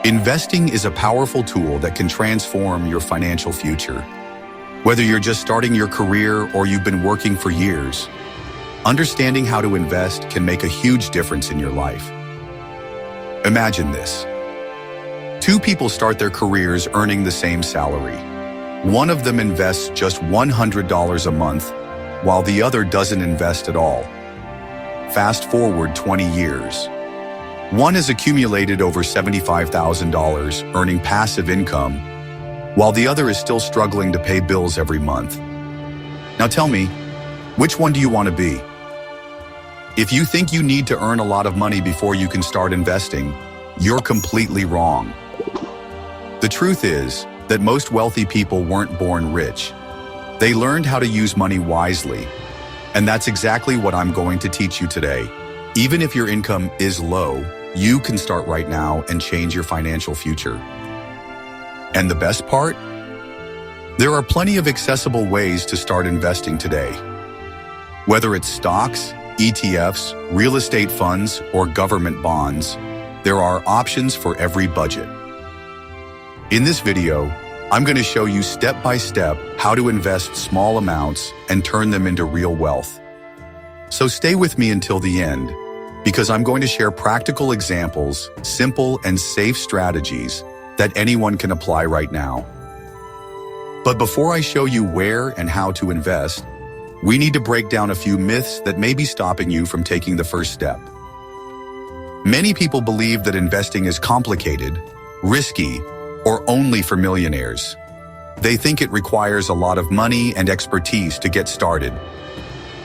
Investing is a powerful tool that can transform your financial future. Whether you're just starting your career or you've been working for years, understanding how to invest can make a huge difference in your life. Imagine this. Two people start their careers earning the same salary. One of them invests just $100 a month, while the other doesn't invest at all. Fast forward 20 years. One has accumulated over $75,000, earning passive income, while the other is still struggling to pay bills every month. Now tell me, which one do you want to be? If you think you need to earn a lot of money before you can start investing, you're completely wrong. The truth is that most wealthy people weren't born rich. They learned how to use money wisely. And that's exactly what I'm going to teach you today. Even if your income is low, you can start right now and change your financial future. And the best part? There are plenty of accessible ways to start investing today. Whether it's stocks, ETFs, real estate funds, or government bonds, there are options for every budget. In this video, I'm going to show you step-by-step how to invest small amounts and turn them into real wealth. So stay with me until the end, because I'm going to share practical examples, simple and safe strategies that anyone can apply right now. But before I show you where and how to invest, we need to break down a few myths that may be stopping you from taking the first step. Many people believe that investing is complicated, risky, or only for millionaires. They think it requires a lot of money and expertise to get started.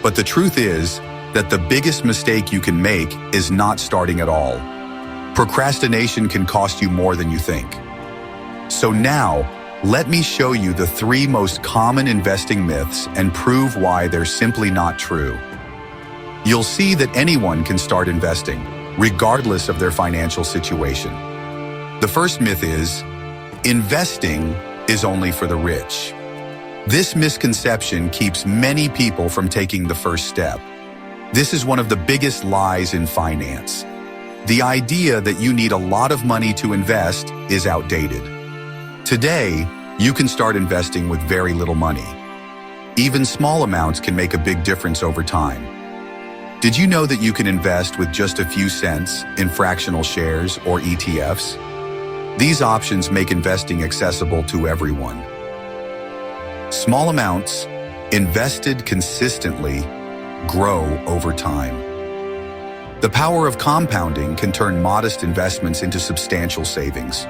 But the truth is that the biggest mistake you can make is not starting at all. Procrastination can cost you more than you think. So now, let me show you the 3 most common investing myths and prove why they're simply not true. You'll see that anyone can start investing, regardless of their financial situation. The first myth is, investing is only for the rich. This misconception keeps many people from taking the first step. This is one of the biggest lies in finance. The idea that you need a lot of money to invest is outdated. Today, you can start investing with very little money. Even small amounts can make a big difference over time. Did you know that you can invest with just a few cents in fractional shares or ETFs? These options make investing accessible to everyone. Small amounts, invested consistently, grow over time. The power of compounding can turn modest investments into substantial savings.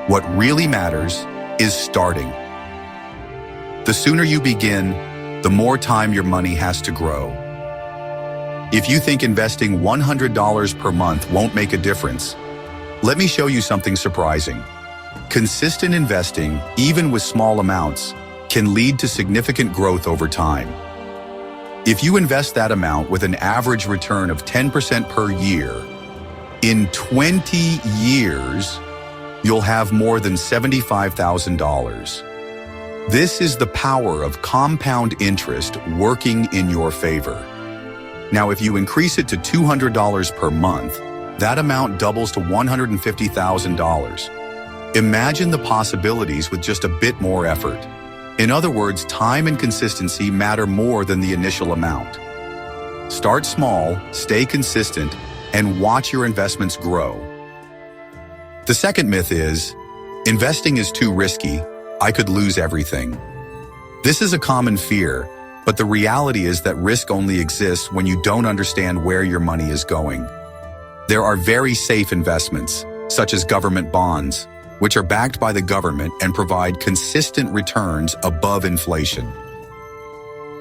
What really matters is starting. The sooner you begin, the more time your money has to grow. If you think investing $100 per month won't make a difference, let me show you something surprising. Consistent investing, even with small amounts, can lead to significant growth over time. If you invest that amount with an average return of 10% per year, in 20 years, you'll have more than $75,000. This is the power of compound interest working in your favor. Now, if you increase it to $200 per month, that amount doubles to $150,000. Imagine the possibilities with just a bit more effort. In other words, time and consistency matter more than the initial amount. Start small, stay consistent, and watch your investments grow. The second myth is, investing is too risky. I could lose everything. This is a common fear, but the reality is that risk only exists when you don't understand where your money is going. There are very safe investments, such as government bonds, which are backed by the government and provide consistent returns above inflation.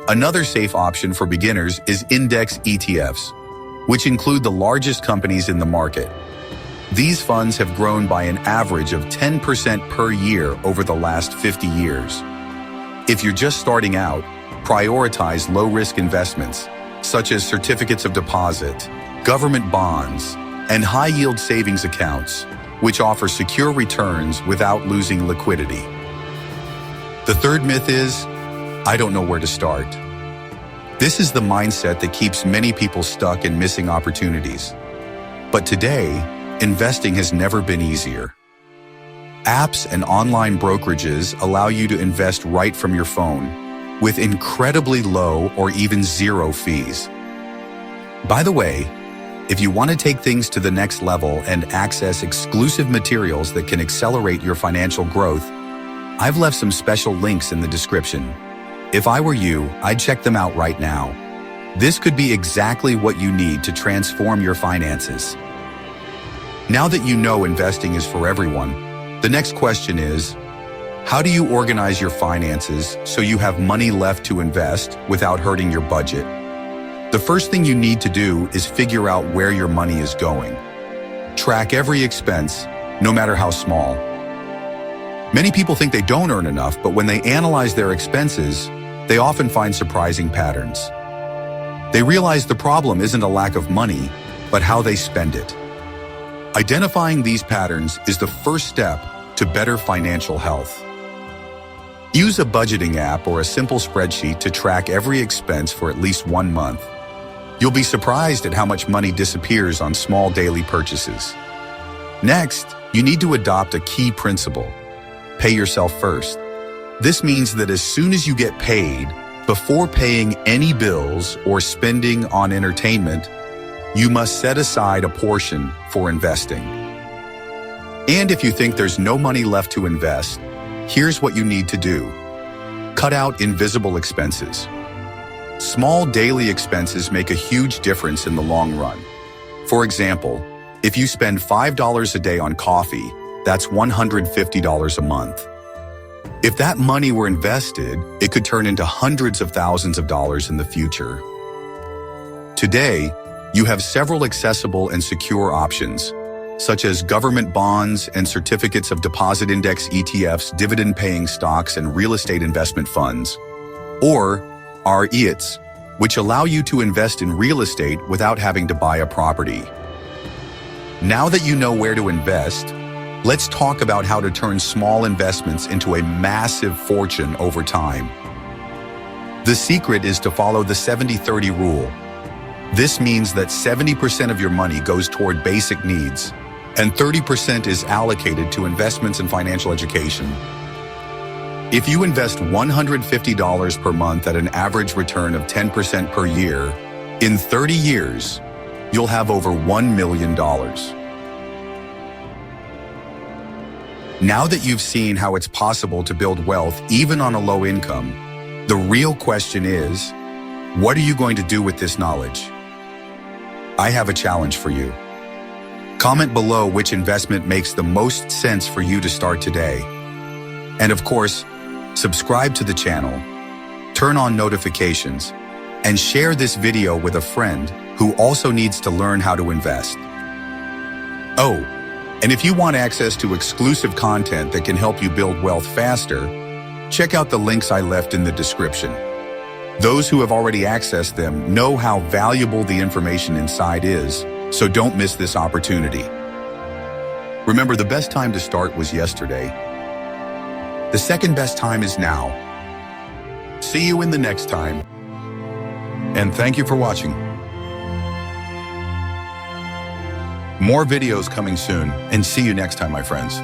Another safe option for beginners is index ETFs, which include the largest companies in the market. These funds have grown by an average of 10% per year over the last 50 years. If you're just starting out, prioritize low-risk investments, such as certificates of deposit, government bonds, and high-yield savings accounts, which offer secure returns without losing liquidity. The third myth is, I don't know where to start. This is the mindset that keeps many people stuck and missing opportunities. But today, investing has never been easier. Apps and online brokerages allow you to invest right from your phone, with incredibly low or even zero fees. By the way, if you want to take things to the next level and access exclusive materials that can accelerate your financial growth, I've left some special links in the description. If I were you, I'd check them out right now. This could be exactly what you need to transform your finances. Now that you know investing is for everyone, the next question is, how do you organize your finances so you have money left to invest without hurting your budget? The first thing you need to do is figure out where your money is going. Track every expense, no matter how small. Many people think they don't earn enough, but when they analyze their expenses, they often find surprising patterns. They realize the problem isn't a lack of money, but how they spend it. Identifying these patterns is the first step to better financial health. Use a budgeting app or a simple spreadsheet to track every expense for at least 1 month. You'll be surprised at how much money disappears on small daily purchases. Next, you need to adopt a key principle. Pay yourself first. This means that as soon as you get paid, before paying any bills or spending on entertainment, you must set aside a portion for investing. And if you think there's no money left to invest, here's what you need to do. Cut out invisible expenses. Small daily expenses make a huge difference in the long run. For example, if you spend $5 a day on coffee, that's $150 a month. If that money were invested, it could turn into hundreds of thousands of dollars in the future. Today, you have several accessible and secure options, such as government bonds and certificates of deposit index ETFs, dividend-paying stocks, and real estate investment funds, or REITs, which allow you to invest in real estate without having to buy a property. Now that you know where to invest, let's talk about how to turn small investments into a massive fortune over time. The secret is to follow the 70-30 rule. This means that 70% of your money goes toward basic needs, and 30% is allocated to investments and financial education. If you invest $150 per month at an average return of 10% per year, in 30 years, you'll have over $1 million. Now that you've seen how it's possible to build wealth even on a low income, the real question is, what are you going to do with this knowledge? I have a challenge for you. Comment below which investment makes the most sense for you to start today. And of course, subscribe to the channel, turn on notifications, and share this video with a friend who also needs to learn how to invest. Oh, and if you want access to exclusive content that can help you build wealth faster, check out the links I left in the description. Those who have already accessed them know how valuable the information inside is, so don't miss this opportunity. Remember, the best time to start was yesterday. The second best time is now. See you in the next time. And thank you for watching. More videos coming soon, and see you next time, my friends.